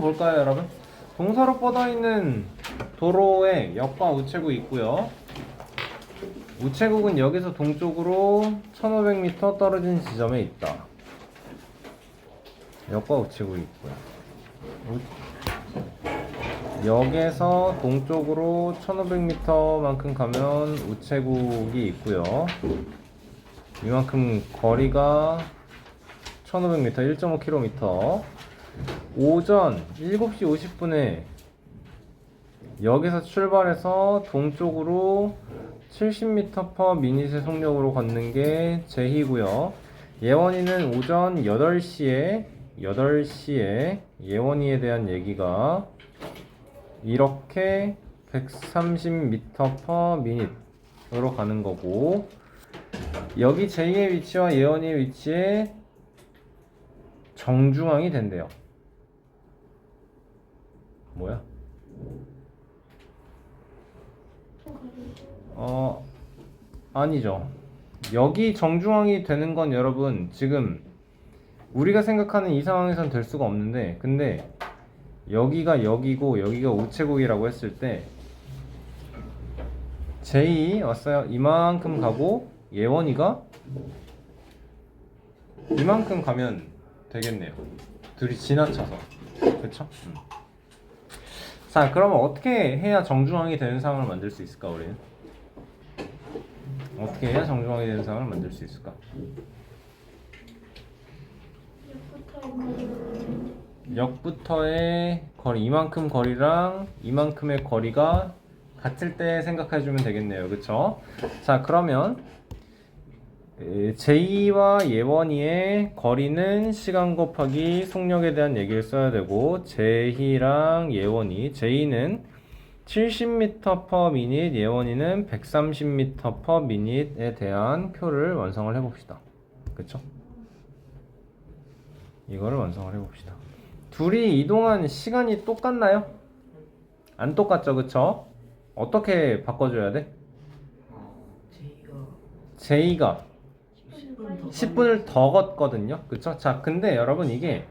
볼까요, 여러분? 동서로 뻗어 있는 도로에 역과 우체국이 있고요. 우체국은 여기서 동쪽으로 1500m 떨어진 지점에 있다. 역과 우체국이 있고요. 역에서 동쪽으로 1500m만큼 가면 우체국이 있고요. 이만큼 거리가 1500m, 1.5km. 오전 7시 50분에 역에서 출발해서 동쪽으로 70m/min의 속력으로 걷는 게 제희고요. 예원이는 오전 8시에 예원이에 대한 얘기가 이렇게 130m/min으로 가는 거고, 여기 제이의 위치와 예원이의 위치에 정중앙이 된대요. 뭐야? 아니죠. 여기 정중앙이 되는 건 여러분 지금 우리가 생각하는 이 상황에선 될 수가 없는데, 근데 여기가 역이고 여기가 우체국이라고 했을 때 제이 왔어요. 이만큼 가고 예원이가 이만큼 가면 되겠네요. 둘이 지나쳐서. 그쵸? 자, 그러면 어떻게 해야 정중앙이 되는 상황을 만들 수 있을까, 우리는? 어떻게 해야 정중앙이 되는 상황을 만들 수 있을까? 역부터의 거리, 이만큼 거리랑 이만큼의 거리가 같을 때 생각해주면 되겠네요. 그쵸? 자, 그러면 제이와 예원이의 거리는 시간 곱하기 속력에 대한 얘기를 써야 되고, 제이랑 예원이, 제이는 70m/min, 예원이는 130m/min에 대한 표를 완성을 해봅시다. 그쵸? 이거를 완성을 해봅시다. 둘이 이동한 시간이 똑같나요? 안 똑같죠, 그쵸? 어떻게 바꿔줘야 돼? 제이가 10분을 더 걷거든요. 그쵸? 자, 근데 여러분 이게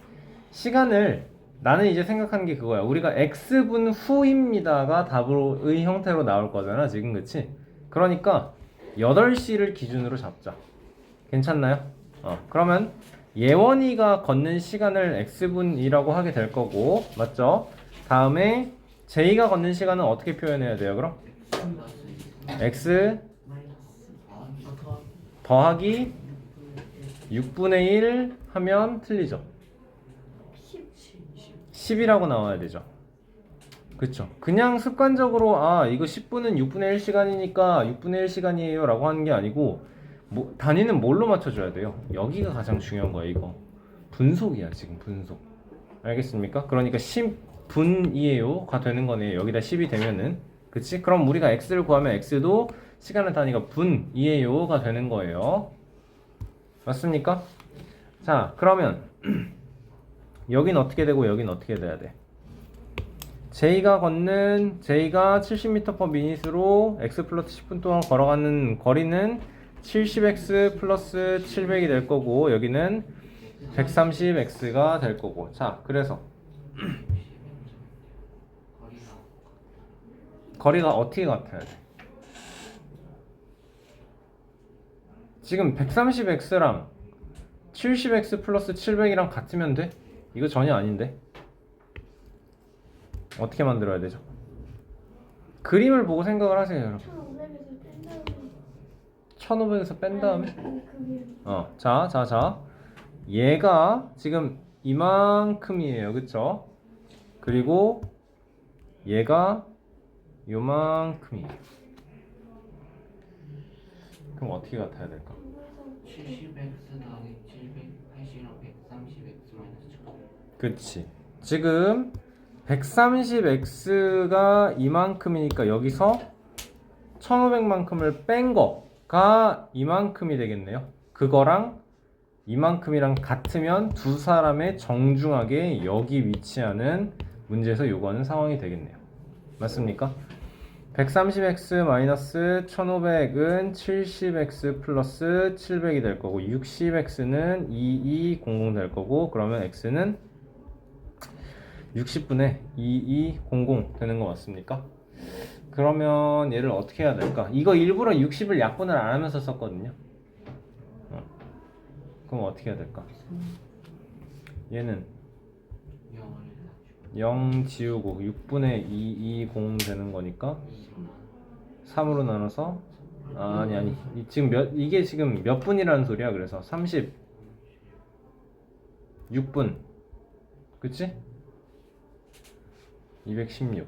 시간을, 나는 이제 생각하는 게 그거야. 우리가 X분 후입니다가 답의 형태로 나올 거잖아, 지금. 그치? 그러니까 8시를 기준으로 잡자. 괜찮나요? 그러면 예원이가 걷는 시간을 X분이라고 하게 될 거고, 맞죠? 다음에 제이가 걷는 시간은 어떻게 표현해야 돼요, 그럼? X 더하기 6분의 1 하면 틀리죠. 10이라고 나와야 되죠. 그쵸? 그냥 습관적으로 이거 10분은 6분의 1 시간이니까 6분의 1 시간이에요 라고 하는 게 아니고, 단위는 뭘로 맞춰줘야 돼요? 여기가 가장 중요한 거야. 이거 분속이야, 지금 분속. 알겠습니까? 그러니까 10분이에요가 되는 거네요. 여기다 10이 되면은. 그치? 그럼 우리가 x를 구하면 x도 시간의 단위가 분이에요가 되는 거예요. 맞습니까? 자, 그러면 여긴 어떻게 되고 여긴 어떻게 돼야 돼? J가 70m/min으로 x 플러스 10분 동안 걸어가는 거리는 70x 플러스 700이 될 거고, 여기는 130x가 될 거고. 자, 그래서 거리가 어떻게 같아야 돼? 지금 130x랑 70x 플러스 700이랑 같으면 돼? 이거 전혀 아닌데? 어떻게 만들어야 되죠? 그림을 보고 생각을 하세요, 여러분. 1500에서 뺀 다음에? 자. 얘가 지금 이만큼이에요. 그쵸? 그리고 얘가 요만큼이에요. 그럼 어떻게 같아야 될까? 70x 더하기 780이랑 130x 마이너스 1000. 그치. 지금 130x가 이만큼이니까 여기서 1500만큼을 뺀 거가 이만큼이 되겠네요. 그거랑 이만큼이랑 같으면 두 사람의 정중하게 여기 위치하는 문제에서 요구하는 상황이 되겠네요. 맞습니까? 130x-1500은 70x 플러스 700이 될 거고, 60x는 2200 될 거고, 그러면 x는 60분에 2200 되는 거 맞습니까? 그러면 얘를 어떻게 해야 될까? 이거 일부러 60을 약분을 안 하면서 썼거든요. 그럼 어떻게 해야 될까? 얘는 0 지우고 6분의 220 되는 거니까 3으로 나눠서 아니 지금 이게 지금 몇 분이라는 소리야. 그래서 36분 그치? 216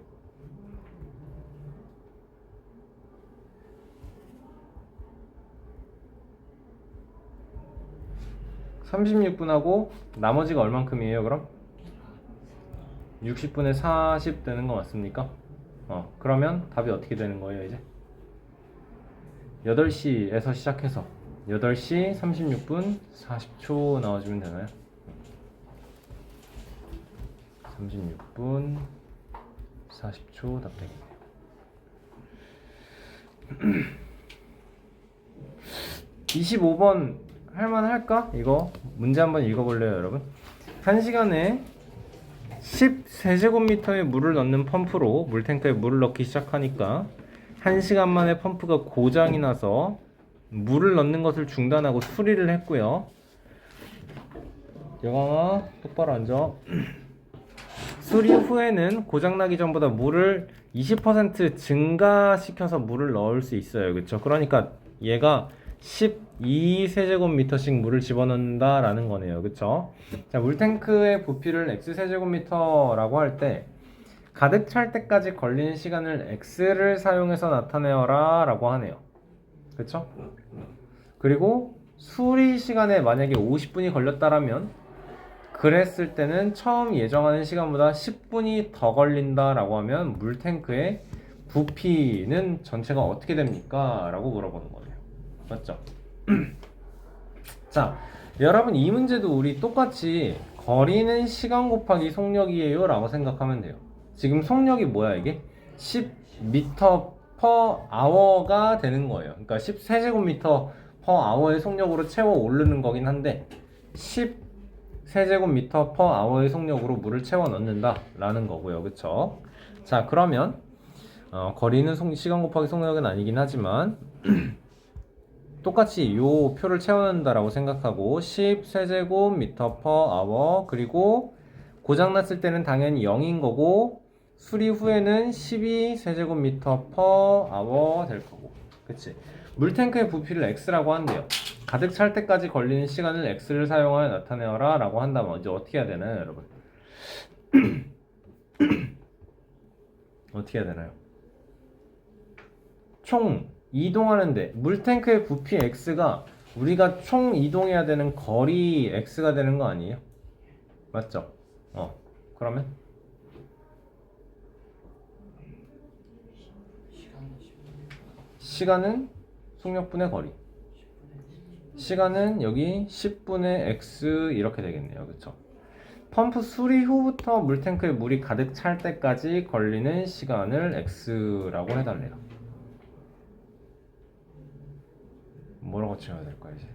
36분하고 나머지가 얼만큼이에요 그럼? 60분에 40 되는 거 맞습니까? 그러면 답이 어떻게 되는 거예요 이제? 8시에서 시작해서 8시 36분 40초 나와주면 되나요? 36분 40초 답 되겠네요. 25번 할만할까? 이거 문제 한번 읽어볼래요 여러분? 1시간에 10세제곱미터의 물을 넣는 펌프로 물탱크에 물을 넣기 시작하니까 1시간 만에 펌프가 고장이 나서 물을 넣는 것을 중단하고 수리를 했고요. 여강아 똑바로 앉아. 수리 후에는 고장나기 전보다 물을 20% 증가시켜서 물을 넣을 수 있어요. 그쵸? 그러니까 얘가 12세제곱미터씩 물을 집어넣는다 라는 거네요. 그쵸? 자, 물탱크의 부피를 x세제곱미터라고 할 때 가득 찰 때까지 걸리는 시간을 x를 사용해서 나타내어라 라고 하네요. 그쵸? 그리고 수리 시간에 만약에 50분이 걸렸다라면 그랬을 때는 처음 예정하는 시간보다 10분이 더 걸린다 라고 하면 물탱크의 부피는 전체가 어떻게 됩니까? 라고 물어보는 거네요. 맞죠? 자, 여러분 이 문제도 우리 똑같이 거리는 시간 곱하기 속력이에요 라고 생각하면 돼요. 지금 속력이 뭐야 이게? 10m per hour가 되는 거예요. 그러니까 10세제곱미터 per hour의 속력으로 채워 오르는 거긴 한데 10세제곱미터 per hour의 속력으로 물을 채워 넣는다 라는 거고요. 그쵸? 자, 그러면 거리는 시간 곱하기 속력은 아니긴 하지만 똑같이 요 표를 채워낸다라고 생각하고 10세제곱미터 per hour 그리고 고장났을 때는 당연히 0인 거고 수리 후에는 12세제곱미터 per hour 될 거고 그치? 물탱크의 부피를 x라고 한대요. 가득 찰 때까지 걸리는 시간을 x를 사용하여 나타내어라 라고 한다면 이제 어떻게 해야 되나요 여러분? 어떻게 해야 되나요? 총 이동하는데 물탱크의 부피 x가 우리가 총 이동해야 되는 거리 x가 되는 거 아니에요? 맞죠? 그러면 시간은 속력분의 거리 시간은 여기 10분의 x 이렇게 되겠네요. 그쵸? 펌프 수리 후부터 물탱크에 물이 가득 찰 때까지 걸리는 시간을 x라고 해달래요. 뭐라고 채워야 될까 이제?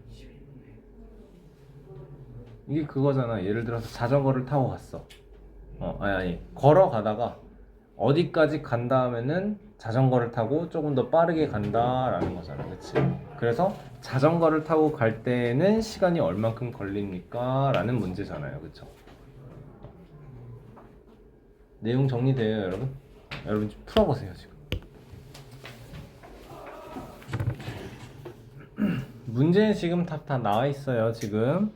이게 그거잖아. 예를 들어서 자전거를 타고 갔어. 아니 걸어가다가 어디까지 간 다음에는 자전거를 타고 조금 더 빠르게 간다라는 거잖아. 그치? 그래서 자전거를 타고 갈 때는 시간이 얼만큼 걸립니까? 라는 문제잖아요. 그쵸? 내용 정리돼요 여러분? 여러분 좀 풀어보세요 지금. 문제는 지금 다 나와 있어요. 지금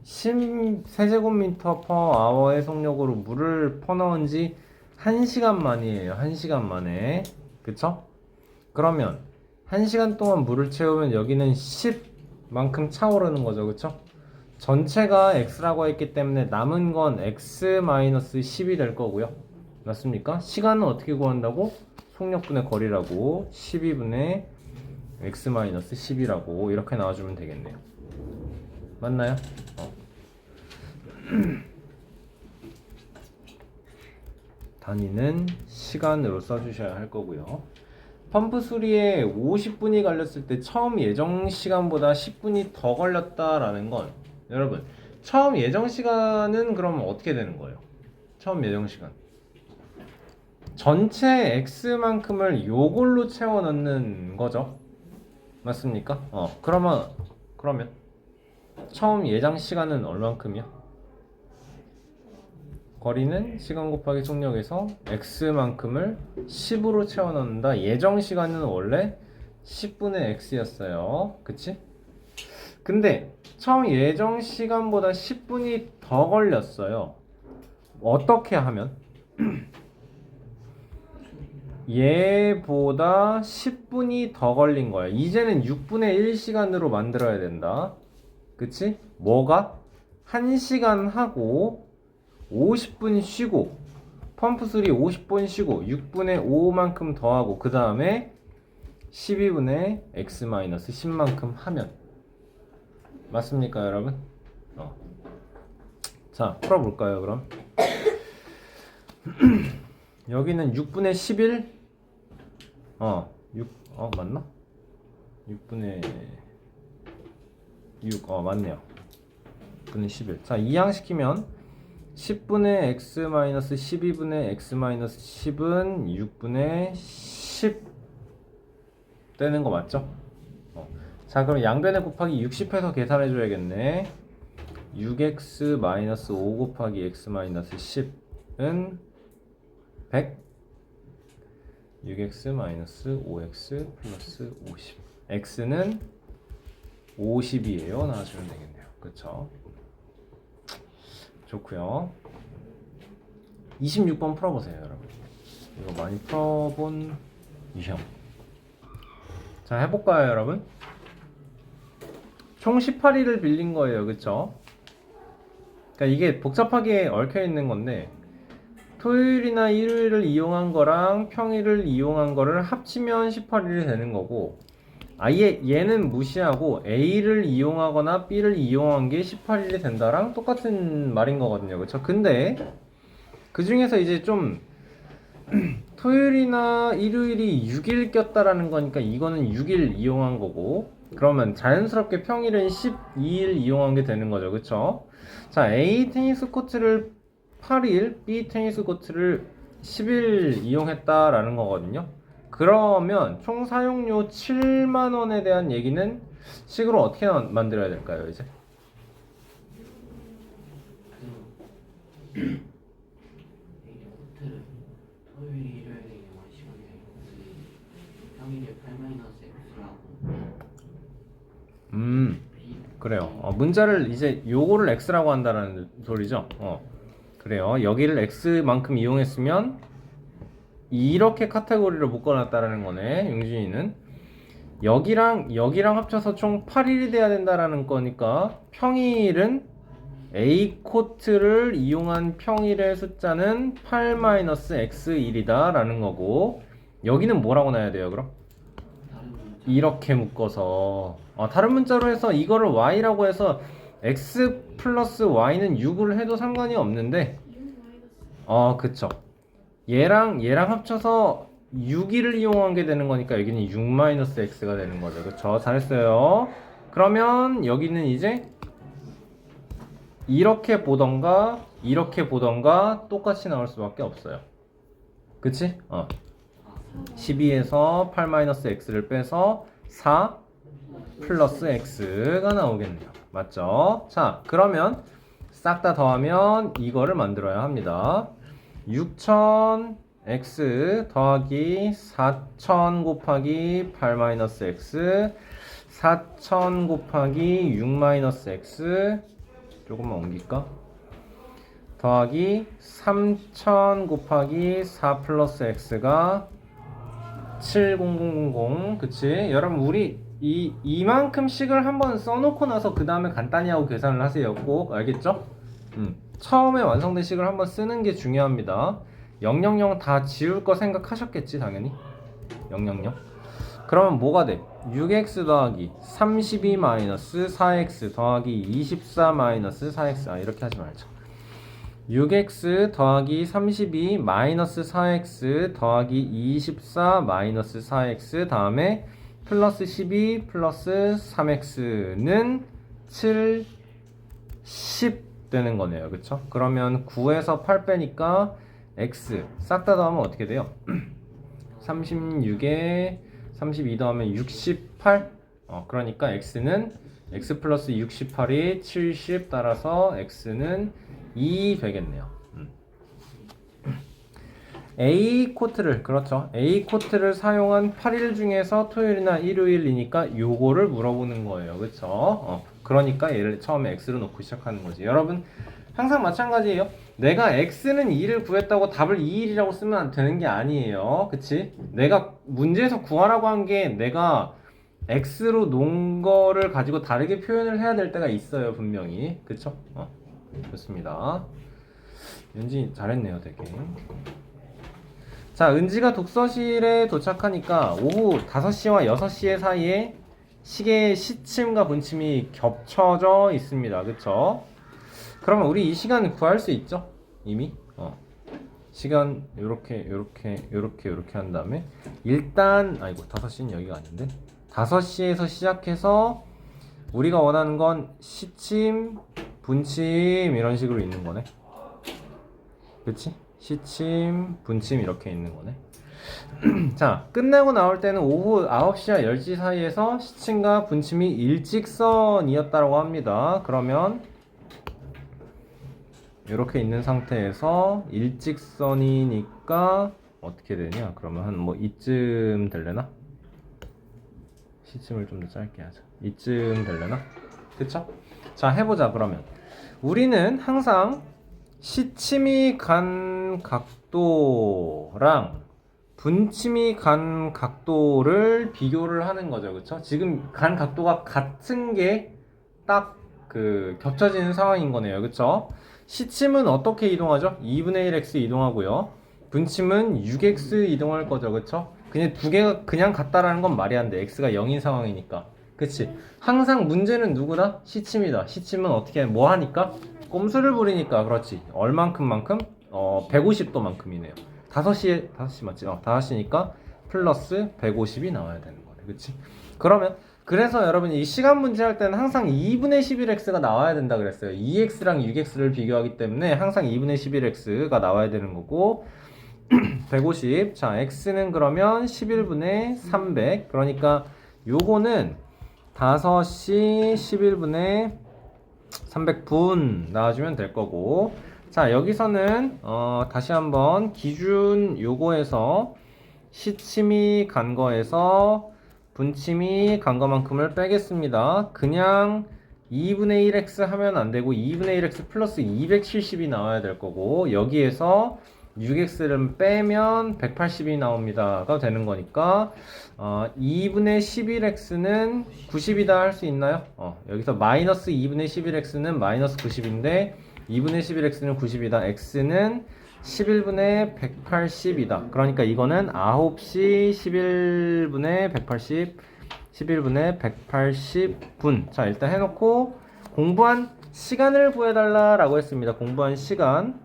10세제곱미터 per hour의 속력으로 물을 퍼넣은 지 1시간 만이에요. 1시간 만에. 그쵸? 그러면 1시간 동안 물을 채우면 여기는 10만큼 차오르는 거죠. 그쵸? 전체가 x라고 했기 때문에 남은 건 x-10이 될 거고요. 맞습니까? 시간은 어떻게 구한다고? 속력분의 거리라고 12분의 x-10이라고 이렇게 나와주면 되겠네요. 맞나요? 단위는 시간으로 써주셔야 할 거고요. 펌프 수리에 50분이 걸렸을 때 처음 예정 시간보다 10분이 더 걸렸다라는 건 여러분 처음 예정 시간은 그러면 어떻게 되는 거예요? 처음 예정시간. 전체 x만큼을 요걸로 채워 넣는 거죠. 맞습니까? 그러면 처음 예정 시간은 얼만큼이야? 거리는 시간 곱하기 속력에서 x만큼을 10으로 채워 넣는다. 예정 시간은 원래 10분의 x였어요. 그치? 근데 처음 예정 시간보다 10분이 더 걸렸어요. 어떻게 하면? 얘보다 10분이 더 걸린 거야. 이제는 6분의 1 시간으로 만들어야 된다. 그치? 뭐가? 1시간 하고 50분 쉬고 펌프 소리 50분 쉬고 6분의 5만큼 더하고 그 다음에 12분의 x-10만큼 하면 맞습니까 여러분? 자 풀어볼까요 그럼? 여기는 6분의 11 맞나? 6분의 6 맞네요. 6분의 11. 자 이항시키면 10분의 x-12분의 x-10은 6분의 10 되는 거 맞죠? 자 그럼 양변에 곱하기 60해서 계산해 줘야겠네. 6x-5 곱하기 x-10은 100 6x-5x 플러스 50 x는 50이에요 나와주면 되겠네요. 그쵸? 좋고요. 26번 풀어보세요 여러분. 이거 많이 풀어본 유형. 자 해볼까요 여러분? 총 18일을 빌린 거예요. 그쵸? 그러니까 이게 복잡하게 얽혀 있는 건데 토요일이나 일요일을 이용한 거랑 평일을 이용한 거를 합치면 18일이 되는 거고 아예 얘는 무시하고 A를 이용하거나 B를 이용한 게 18일이 된다랑 똑같은 말인 거거든요. 그쵸? 근데 그 중에서 이제 좀 토요일이나 일요일이 6일 꼈다라는 거니까 이거는 6일 이용한 거고 그러면 자연스럽게 평일은 12일 이용한 게 되는 거죠. 그쵸? 자, A 테니스 코트를 8일, B 테니스 코트를 10일 이용했다라는 거거든요. 그러면 총 사용료 7만원에 대한 얘기는 식으로 어떻게 만들어야 될까요, 이제? 코트를 토요일, 일요일에 이용한 시간이 평일에 8-x라고. 그래요. 문자를 이제 요거를 x라고 한다는 소리죠. 그래요. 여기를 x만큼 이용했으면 이렇게 카테고리를 묶어놨다라는 거네. 용준이는 여기랑 합쳐서 총 8일이 돼야 된다라는 거니까 평일은 A 코트를 이용한 평일의 숫자는 8-x1이다 라는 거고 여기는 뭐라고 놔야 돼요 그럼? 이렇게 묶어서 다른 문자로 해서 이거를 y라고 해서 x 플러스 y는 6을 해도 상관이 없는데 그쵸. 얘랑 합쳐서 6일을 이용한 게 되는 거니까 여기는 6-x가 되는 거죠. 그쵸? 잘했어요. 그러면 여기는 이제 이렇게 보던가 똑같이 나올 수밖에 없어요. 그치? 12에서 8-x를 빼서 4 플러스 x가 나오겠네요. 맞죠? 자, 그러면 싹 다 더하면 이거를 만들어야 합니다. 6000x 더하기 4000 곱하기 8-x 4000 곱하기 6-x 조금만 옮길까? 더하기 3000 곱하기 4 플러스 x가 70000 그치? 여러분 우리 이만큼씩을 한번 써놓고 나서 그 다음에 간단히 하고 계산을 하세요. 꼭 알겠죠? 처음에 완성된 식을 한번 쓰는 게 중요합니다. 000 다 지울 거 생각하셨겠지 당연히 000 그러면 뭐가 돼? 6x 더하기 32-4x 더하기 24-4x 이렇게 하지 말자. 6x 더하기 32-4x 더하기 24-4x 다음에 플러스 12 플러스 3x는 7, 10 되는 거네요. 그쵸? 그러면 9에서 8 빼니까 x 싹 다 더하면 어떻게 돼요? 36에 32 더하면 68. 그러니까 x는 x 플러스 68이 70 따라서 x는 2 되겠네요. A 코트를 그렇죠. A 코트를 사용한 8일 중에서 토요일이나 일요일이니까 요거를 물어보는 거예요. 그렇죠? 그러니까 얘를 처음에 x로 놓고 시작하는 거지. 여러분 항상 마찬가지예요. 내가 x는 2를 구했다고 답을 2일이라고 쓰면 되는 게 아니에요. 그치? 내가 문제에서 구하라고 한 게 내가 x로 놓은 거를 가지고 다르게 표현을 해야 될 때가 있어요. 분명히. 그쵸? 좋습니다. 윤지 잘했네요. 되게. 자, 은지가 독서실에 도착하니까 오후 5시와 6시 사이에 시계의 시침과 분침이 겹쳐져 있습니다. 그쵸? 그러면 우리 이 시간 구할 수 있죠? 이미? 시간 요렇게 한 다음에 일단 아이고 5시는 여기가 아닌데 5시에서 시작해서 우리가 원하는 건 시침, 분침 이런 식으로 있는 거네. 그치? 시침, 분침 이렇게 있는 거네. 자, 끝내고 나올 때는 오후 9시와 10시 사이에서 시침과 분침이 일직선이었다고 합니다. 그러면 이렇게 있는 상태에서 일직선이니까 어떻게 되냐? 그러면 한 뭐 이쯤 될래나? 시침을 좀 더 짧게 하자. 이쯤 될래나? 그쵸? 자, 해보자. 그러면 우리는 항상 시침이 간 각도랑 분침이 간 각도를 비교를 하는 거죠. 그쵸? 지금 간 각도가 같은 게 딱 그 겹쳐지는 상황인 거네요. 그쵸? 시침은 어떻게 이동하죠? 2분의 1x 이동하고요. 분침은 6x 이동할 거죠. 그쵸? 그냥 두 개가 그냥 같다라는 건 말이 안 돼. x가 0인 상황이니까. 그치? 항상 문제는 누구다? 시침이다. 시침은 어떻게 뭐 하니까? 꼼수를 부리니까. 그렇지. 얼만큼만큼? 150도만큼이네요. 5시 맞지? 5시니까 플러스 150이 나와야 되는 거네. 그치? 그러면 그래서 여러분이 이 시간 문제 할 때는 항상 2분의 11x가 나와야 된다 그랬어요. 2x랑 6x를 비교하기 때문에 항상 2분의 11x가 나와야 되는 거고 150. 자, x는 그러면 11분의 300. 그러니까 요거는 5시 11분의 300분 나와주면 될 거고. 자, 여기서는 다시 한번 기준 요거에서 시침이 간 거에서 분침이 간 거만큼을 빼겠습니다. 그냥 2분의 1x 하면 안 되고 2분의 1x 플러스 270이 나와야 될 거고 여기에서 6x를 빼면 180이 나옵니다가 되는 거니까 2분의 11x는 90이다 할 수 있나요? 여기서 마이너스 2분의 11x는 마이너스 90인데 2분의 11x는 90이다. x는 11분의 180이다. 그러니까 이거는 9시 11분의 180 11분의 180분. 자, 일단 해놓고 공부한 시간을 구해달라 라고 했습니다. 공부한 시간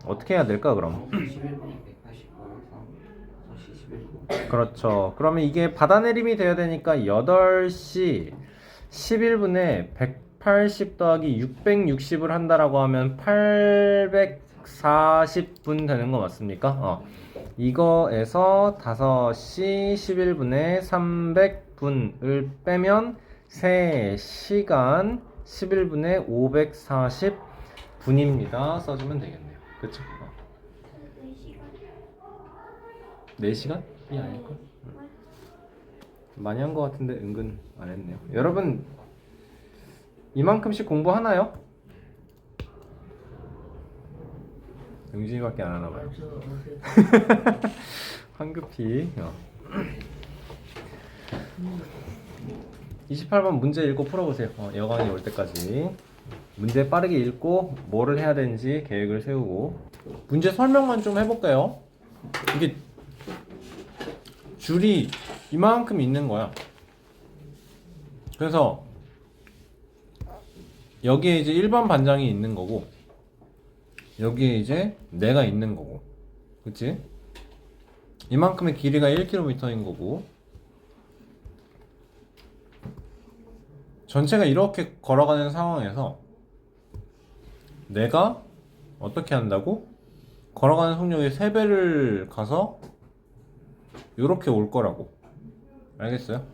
어떻게 해야 될까 그럼? 11분이 185, 5시 11분. 그렇죠. 그러면 이게 받아내림이 돼야 되니까 8시 11분에 180 더하기 660을 한다라고 하면 840분 되는 거 맞습니까? 이거에서 5시 11분에 300분을 빼면 3시간 11분에 540분입니다. 써주면 되겠네요. 그쵸? 4시간? 이 아닐걸? 많이 한 것 같은데 은근 안 했네요. 여러분 이만큼씩 공부하나요? 영준이밖에 안 하나봐요. 황급히 28번 문제 읽고 풀어보세요. 여강이 올 때까지 문제 빠르게 읽고 뭐를 해야 되는지 계획을 세우고 문제 설명만 좀 해볼까요? 이게 줄이 이만큼 있는 거야. 그래서 여기에 이제 1번 반장이 있는 거고 여기에 이제 내가 있는 거고 그치? 이만큼의 길이가 1km인 거고 전체가 이렇게 걸어가는 상황에서 내가 어떻게 한다고? 걸어가는 속력의 3배를 가서 요렇게 올 거라고. 알겠어요?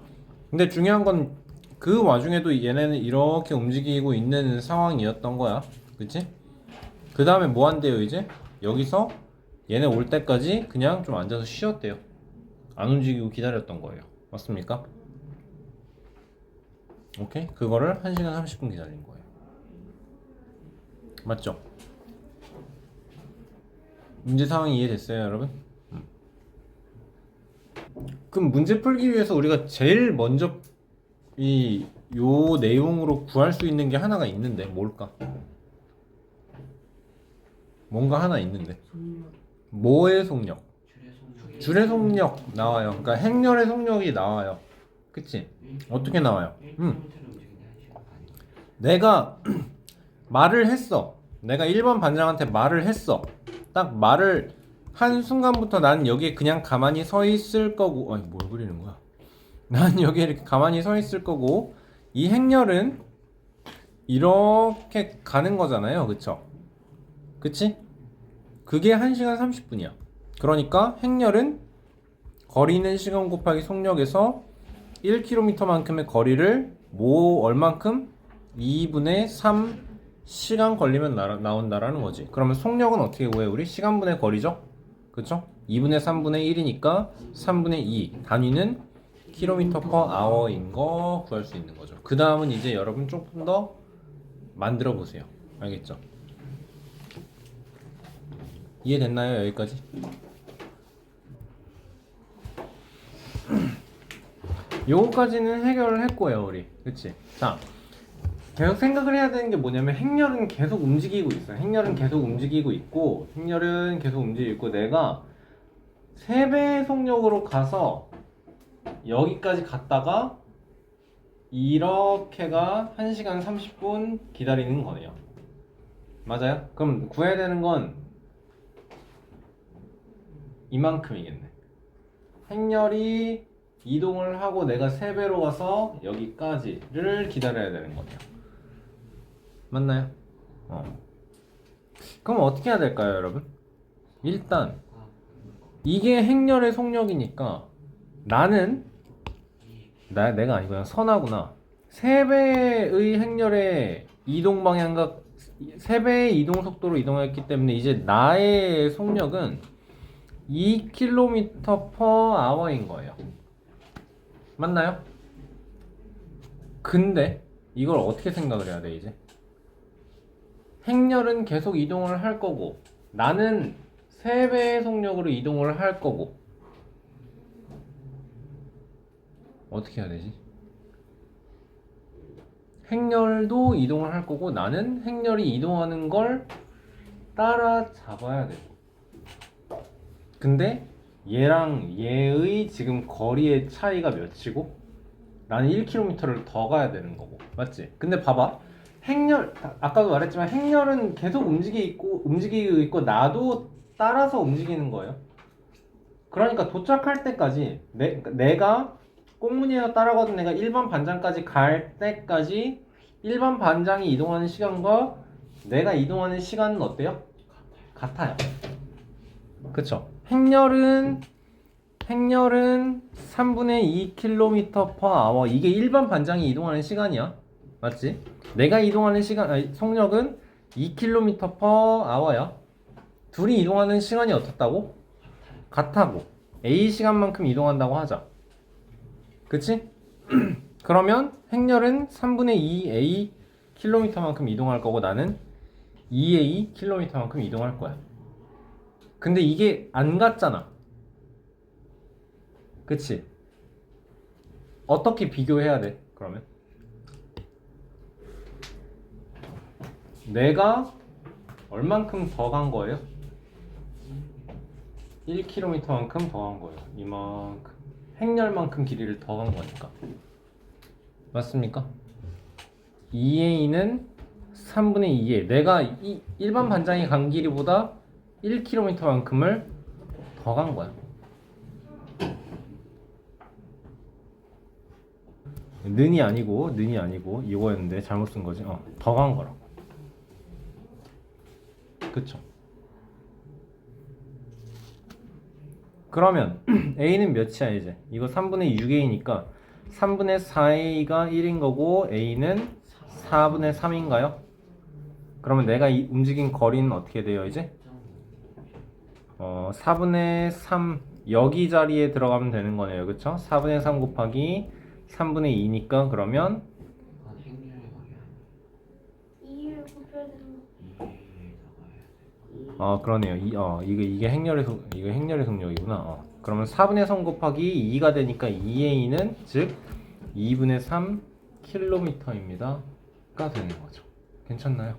근데 중요한 건 그 와중에도 얘네는 이렇게 움직이고 있는 상황이었던 거야. 그치? 그 다음에 뭐 한대요 이제? 여기서 얘네 올 때까지 그냥 좀 앉아서 쉬었대요. 안 움직이고 기다렸던 거예요. 맞습니까? 오케이? 그거를 1시간 30분 기다린 거예요. 맞죠? 문제 상황이 이해됐어요, 여러분? 그럼 문제 풀기 위해서 우리가 제일 먼저 요 내용으로 구할 수 있는 게 하나가 있는데 뭘까? 뭔가 하나 있는데 속력, 뭐의 속력? 줄의 속력이 줄의 속력 나와요. 그러니까 행렬의 속력이 나와요. 그치? 어떻게 나와요? 1km를 움직이는 1시간 반. 내가 말을 했어. 내가 1번 반장한테 말을 했어. 딱 말을 한 순간부터 난 여기에 그냥 가만히 서 있을 거고. 아니 뭘 그리는 거야? 난 여기에 이렇게 가만히 서 있을 거고 이 행렬은 이렇게 가는 거잖아요. 그쵸? 그치? 그게 1시간 30분이야. 그러니까 행렬은 거리는 시간 곱하기 속력에서 1km만큼의 거리를 얼만큼? 2분의 3 시간 걸리면 나온다라는 거지. 그러면 속력은 어떻게 구해? 우리 시간분의 거리죠? 그쵸? 2분의 3분의 1이니까 3분의 2 단위는 km per hour인 거 구할 수 있는 거죠. 그 다음은 이제 여러분 조금 더 만들어 보세요. 알겠죠? 이해됐나요? 여기까지? 요거까지는 해결을 했고요, 우리. 그치? 자, 계속 생각을 해야 되는 게 뭐냐면 행렬은 계속 움직이고 있어요. 행렬은 계속 움직이고 있고 내가 3배의 속력으로 가서 여기까지 갔다가 이렇게가 1시간 30분 기다리는 거네요. 맞아요? 그럼 구해야 되는 건 이만큼이겠네. 행렬이 이동을 하고 내가 3배로 가서 여기까지를 기다려야 되는 거네요. 맞나요? 그럼 어떻게 해야 될까요, 여러분? 일단 이게 행렬의 속력이니까 나는 내가 아니고 그냥 선하구나. 3배의 행렬의 이동 방향과 3배의 이동 속도로 이동했기 때문에 이제 나의 속력은 2km per hour인 거예요. 맞나요? 근데 이걸 어떻게 생각을 해야 돼 이제? 행렬은 계속 이동을 할 거고 나는 3배의 속력으로 이동을 할 거고 어떻게 해야 되지? 행렬도 이동을 할 거고 나는 행렬이 이동하는 걸 따라잡아야 되고 근데 얘랑 얘의 지금 거리의 차이가 몇이고 나는 1km를 더 가야 되는 거고 맞지? 근데 봐봐 행렬 아까도 말했지만 행렬은 계속 움직이고 있고 나도 따라서 움직이는 거예요. 그러니까 도착할 때까지 내가 꽁무니에서 따라가던 내가 일반 반장까지 갈 때까지 일반 반장이 이동하는 시간과 내가 이동하는 시간은 어때요? 같아요. 그쵸? 행렬은 3분의 2km per hour 이게 일반 반장이 이동하는 시간이야. 맞지? 내가 이동하는 속력은 2km per hour야. 둘이 이동하는 시간이 어떻다고? 같다고. A 시간만큼 이동한다고 하자. 그치? 그러면 행렬은 3분의 2A 킬로미터만큼 이동할 거고 나는 2A 킬로미터만큼 이동할 거야. 근데 이게 안 같잖아. 그치? 어떻게 비교해야 돼? 그러면 내가 얼만큼 더 간 거예요? 1km만큼 더 간 거예요. 이만큼 행렬만큼 길이를 더 간 거니까 맞습니까? 2A는 3분의 2A 내가 일반 반장이 간 길이보다 1km만큼을 더 간 거야. 는이 아니고 이거였는데 잘못 쓴 거지. 더 간 거라고. 그쵸? 그러면 A는 몇이야 이제? 이거 3분의 6A니까 3분의 4A가 1인 거고 A는 4분의 3인가요? 그러면 내가 움직인 거리는 어떻게 돼요 이제? 4분의 3 여기 자리에 들어가면 되는 거네요. 그쵸? 4분의 3 곱하기 3분의 2니까 그러면 아, 행렬의 거리 이를 곱해야 되는 거. 그러네요. 이게 행렬의 속력이구나. 그러면 4분의 3 곱하기 2가 되니까 2A는 즉 2분의 3 킬로미터입니다. 가 되는 거죠. 괜찮나요?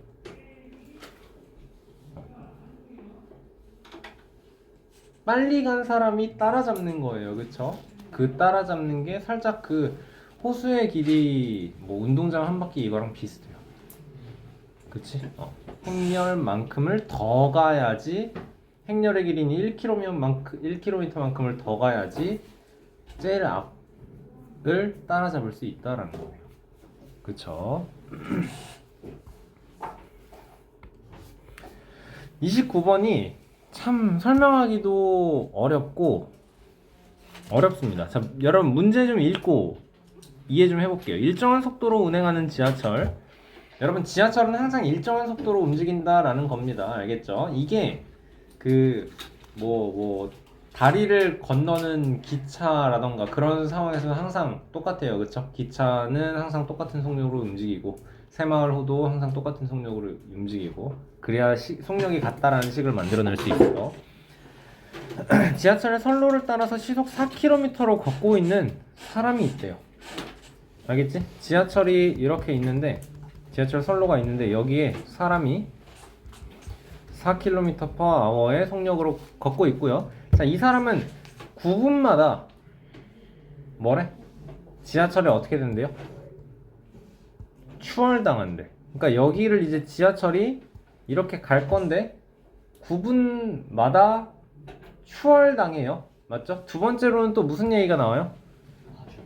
빨리 간 사람이 따라잡는 거예요. 그쵸? 그 따라잡는 게 살짝 그 호수의 길이 뭐 운동장 한 바퀴 이거랑 비슷해요. 그치? 행렬만큼을 더 가야지 행렬의 길이는 1km만큼을 더 가야지 제일 앞을 따라잡을 수 있다라는 거예요. 그쵸? 29번이 참 설명하기도 어렵습니다. 자, 여러분 문제 좀 읽고 이해 좀 해볼게요. 일정한 속도로 운행하는 지하철. 여러분 지하철은 항상 일정한 속도로 움직인다라는 겁니다. 알겠죠? 이게 다리를 건너는 기차라던가 그런 상황에서는 항상 똑같아요. 그쵸? 기차는 항상 똑같은 속력으로 움직이고 새마을호도 항상 똑같은 속력으로 움직이고 그래야 속력이 같다라는 식을 만들어낼 수 있어요. 지하철의 선로를 따라서 시속 4km로 걷고 있는 사람이 있대요. 알겠지? 지하철이 이렇게 있는데 지하철 선로가 있는데 여기에 사람이 4km/h의 속력으로 걷고 있고요. 자, 이 사람은 9분마다 뭐래? 지하철이 어떻게 된대요? 추월당한대. 그러니까 여기를 이제 지하철이 이렇게 갈 건데 9분마다 추월당해요. 맞죠? 두 번째로는 또 무슨 얘기가 나와요?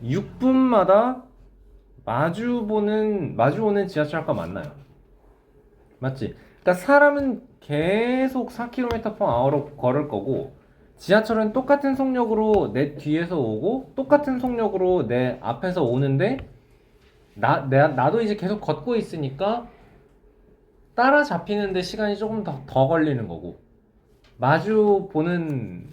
6분마다 마주오는 지하철과 만나요. 맞지? 그러니까 사람은 계속 4km/h로 걸을 거고 지하철은 똑같은 속력으로 내 뒤에서 오고 똑같은 속력으로 내 앞에서 오는데 나도 이제 계속 걷고 있으니까 따라잡히는데 시간이 조금 더 걸리는 거고 마주 보는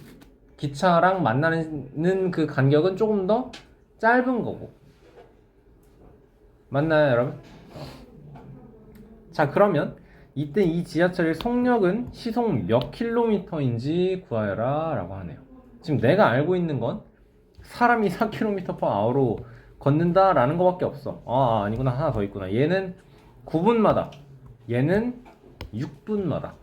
기차랑 만나는 그 간격은 조금 더 짧은 거고 맞나요 여러분? 자 그러면 이때 이 지하철의 속력은 시속 몇 킬로미터인지 구하여라 라고 하네요. 지금 내가 알고 있는 건 사람이 4km/h로 걷는다 라는 거밖에 없어. 아니구나, 하나 더 있구나. 얘는 9분마다 얘는 6분마다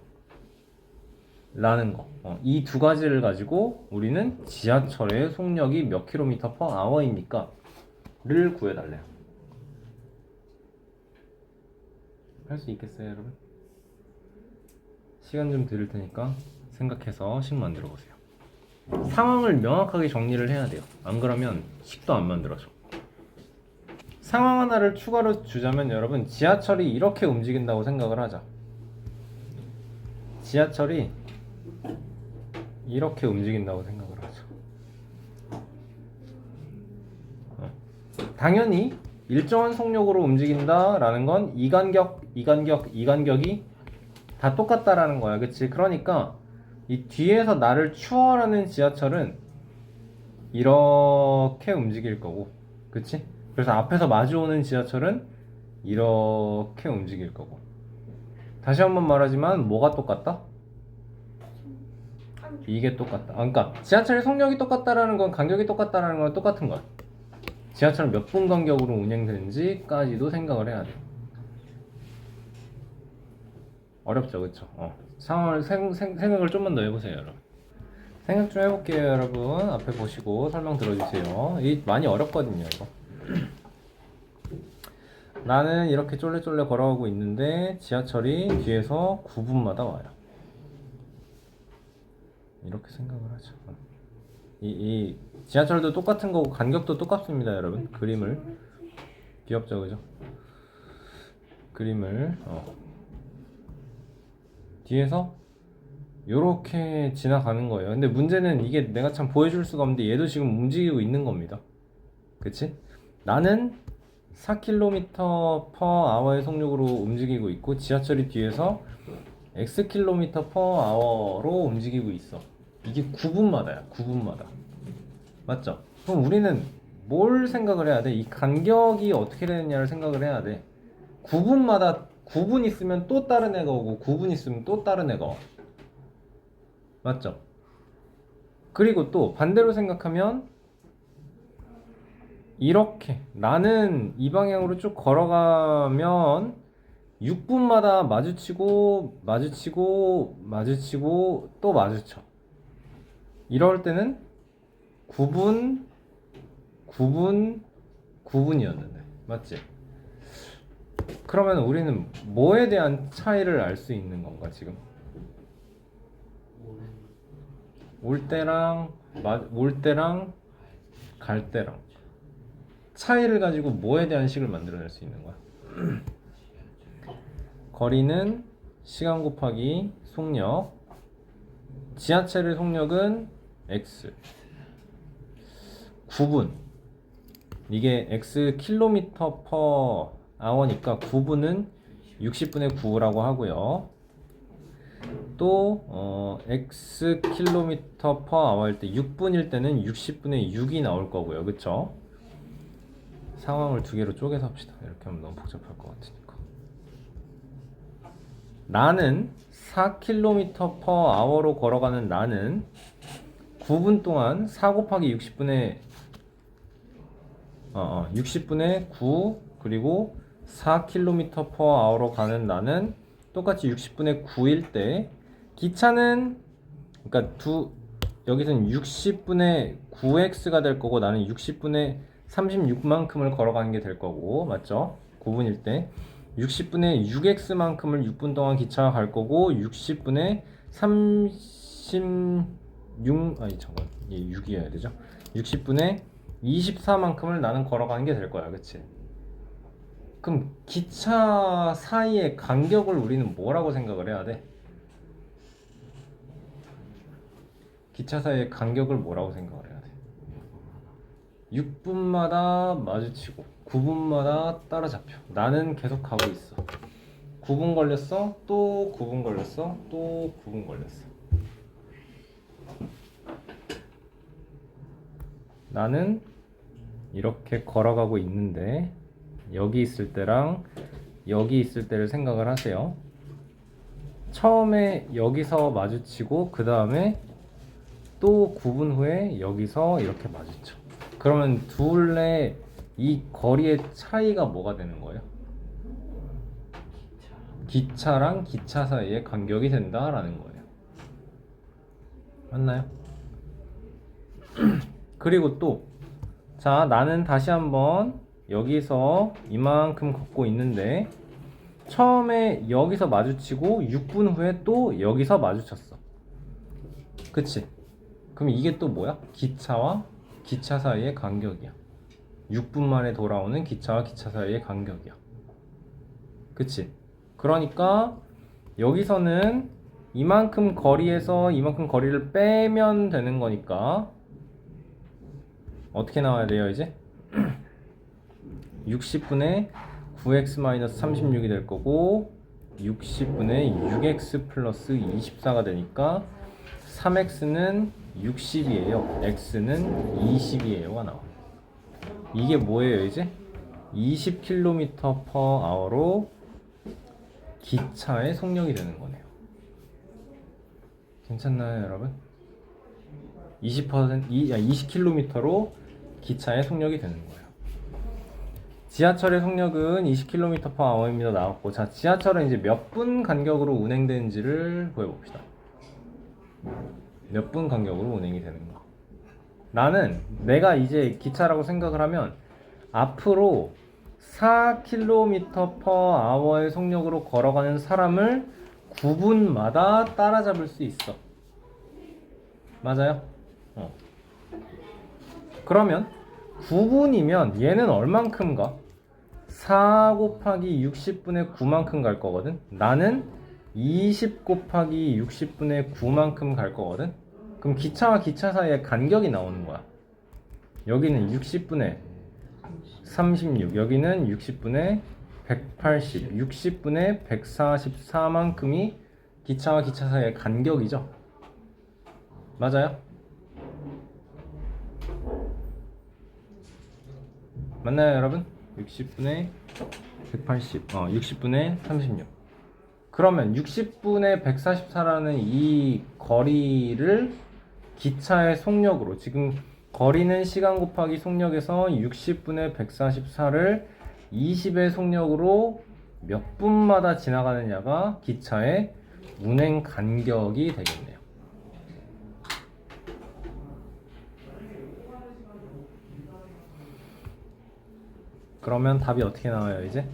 라는 거. 이 두 가지를 가지고 우리는 지하철의 속력이 몇 km/h입니까? 를 구해달래요. 할 수 있겠어요 여러분? 시간 좀 드릴 테니까 생각해서 식 만들어 보세요. 상황을 명확하게 정리를 해야 돼요. 안 그러면 식도 안 만들어져. 상황 하나를 추가로 주자면 여러분 지하철이 이렇게 움직인다고 생각을 하자. 지하철이 이렇게 움직인다고 생각을 하죠. 당연히 일정한 속력으로 움직인다라는 건 이 간격이 다 똑같다라는 거야. 그치? 그러니까 이 뒤에서 나를 추월하는 지하철은 이렇게 움직일 거고 그치? 그래서 앞에서 마주오는 지하철은 이렇게 움직일 거고 다시 한번 말하지만 뭐가 똑같다? 이게 똑같다. 그러니까 지하철의 속력이 똑같다라는 건 간격이 똑같다라는 건 똑같은 거야. 지하철은 몇 분 간격으로 운행되는지까지도 생각을 해야 돼. 어렵죠, 그쵸? 상황을 생각을 좀만 더 해보세요, 여러분. 생각 좀 해볼게요, 여러분. 앞에 보시고 설명 들어주세요. 이 많이 어렵거든요, 이거. 나는 이렇게 쫄래쫄래 걸어가고 있는데 지하철이 뒤에서 9분마다 와요. 이렇게 생각을 하죠. 이 지하철도 똑같은 거고 간격도 똑같습니다, 여러분. 그림을 귀엽죠, 그죠? 그림을 뒤에서 요렇게 지나가는 거예요. 근데 문제는 이게 내가 참 보여줄 수가 없는데 얘도 지금 움직이고 있는 겁니다. 그치? 나는 4km/h의 속력으로 움직이고 있고 지하철이 뒤에서 x km/h로 움직이고 있어. 이게 9분마다야. 9분마다. 맞죠? 그럼 우리는 뭘 생각을 해야 돼? 이 간격이 어떻게 되느냐를 생각을 해야 돼. 9분마다 9분 있으면 또 다른 애가 오고 9분 있으면 또 다른 애가 와. 맞죠? 그리고 또 반대로 생각하면 이렇게 나는 이 방향으로 쭉 걸어가면 6분마다 마주치고 또 마주쳐. 이럴 때는 9분 9분이었는데 맞지? 그러면 우리는 뭐에 대한 차이를 알 수 있는 건가 지금? 올 때랑 갈 때랑 차이를 가지고 뭐에 대한 식을 만들어낼 수 있는 거야? 거리는 시간 곱하기 속력. 지하철의 속력은 x. 9분. 이게 x km/h니까 9분은 60분의 9라고 하고요. 또 x km/h일 때 6분일 때는 60분의 6이 나올 거고요. 그쵸? 상황을 두 개로 쪼개서 합시다. 이렇게 하면 너무 복잡할 것 같으니까. 나는 4km/h로 걸어가는 나는 9분 동안 4 곱하기 60분의 9 그리고 4km/h로 가는 나는 똑같이 60분의 9일 때 기차는 그러니까 여기서는 60분의 9x가 될 거고 나는 60분의 36만큼을 걸어가는 게 될 거고 맞죠? 9분일 때 60분의 6x만큼을 6분 동안 기차가 갈 거고 60분의 6이어야 되죠? 60분의 24만큼을 나는 걸어가는 게 될 거야. 그치? 그럼 기차 사이의 간격을 우리는 뭐라고 생각을 해야 돼? 기차 사이의 간격을 뭐라고 생각을 해야 돼? 6분마다 마주치고 9분마다 따라잡혀. 나는 계속 가고 있어. 9분 걸렸어, 또 9분 걸렸어, 또 9분 걸렸어. 나는 이렇게 걸어가고 있는데 여기 있을 때랑 여기 있을 때를 생각을 하세요. 처음에 여기서 마주치고 그 다음에 또 9분 후에 여기서 이렇게 마주쳐. 그러면 둘의 이 거리의 차이가 뭐가 되는 거예요? 기차랑 기차 사이의 간격이 된다라는 거예요. 맞나요? 그리고 또 자, 나는 다시 한번 여기서 이만큼 걷고 있는데 처음에 여기서 마주치고 6분 후에 또 여기서 마주쳤어. 그치? 그럼 이게 또 뭐야? 기차와 기차 사이의 간격이야. 6분 만에 돌아오는 기차와 기차 사이의 간격이야. 그치? 그러니까 여기서는 이만큼 거리에서 이만큼 거리를 빼면 되는 거니까 어떻게 나와야 돼요 이제? 60분의 9x-36이 될 거고 60분의 6x 플러스 24가 되니까 3x는 60이에요. x는 20이에요가 나와. 이게 뭐예요 이제? 20km/h로 기차의 속력이 되는 거네요. 괜찮나요 여러분? 20km로 기차의 속력이 되는 거예요. 지하철의 속력은 20km/h입니다 나왔고, 자 지하철은 이제 몇 분 간격으로 운행되는지를 보여봅시다. 몇 분 간격으로 운행이 되는가. 나는 내가 이제 기차라고 생각을 하면 앞으로 4km/h의 속력으로 걸어가는 사람을 9분마다 따라잡을 수 있어. 맞아요? 그러면 9분이면 얘는 얼만큼 가? 4 곱하기 60분의 9만큼 갈 거거든. 나는 20 곱하기 60분의 9만큼 갈 거거든? 그럼 기차와 기차 사이의 간격이 나오는 거야. 여기는 60분의 36, 여기는 60분의 180, 60분의 144만큼이 기차와 기차 사이의 간격이죠. 맞아요? 맞나요, 여러분? 60분의 180, 60분의 36. 그러면 60분의 144라는 이 거리를 기차의 속력으로, 지금 거리는 시간 곱하기 속력에서 60분의 144를 20의 속력으로 몇 분마다 지나가느냐가 기차의 운행 간격이 되겠네요. 그러면 답이 어떻게 나와요, 이제?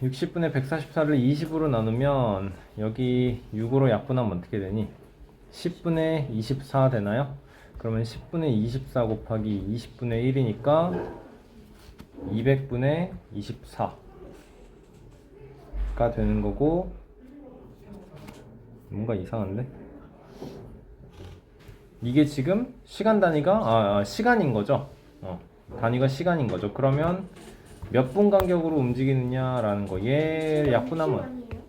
60분의 144를 20으로 나누면 여기 6으로 약분하면 어떻게 되니? 10분의 24 되나요? 그러면 10분의 24 곱하기 20분의 1이니까 200분의 24가 되는 거고, 뭔가 이상한데? 이게 지금 시간 단위가 시간인 거죠? 단위가 시간인 거죠. 그러면 몇 분 간격으로 움직이느냐라는 거. 얘 약분하면 시간이에요?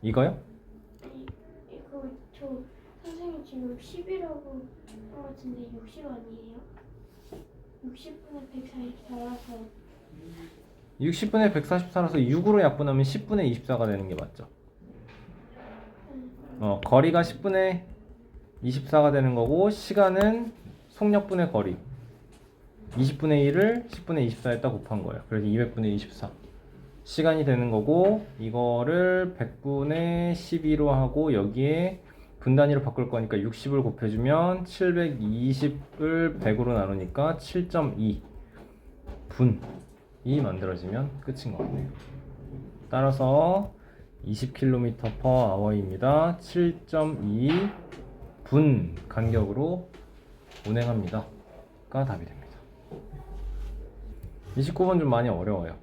이거요? 이거 저 선생님 지금 10이라고 한 것 같은데 60아니에요? 60분의 144라서 60분의 144라서 6으로 약분하면 10분의 24가 되는 게 맞죠? 거리가 10분의 24가 되는 거고, 시간은 속력분의 거리 20분의 1을 10분의 24에다 곱한 거예요. 그래서 200분의 24 시간이 되는 거고, 이거를 100분의 12로 하고 여기에 분 단위로 바꿀 거니까 60을 곱해주면 720을 100으로 나누니까 7.2 분이 만들어지면 끝인 것 같네요. 따라서 20km/h입니다. 7.2 분 간격으로 운행합니다 가 답이 됩니다. 29번 좀 많이 어려워요.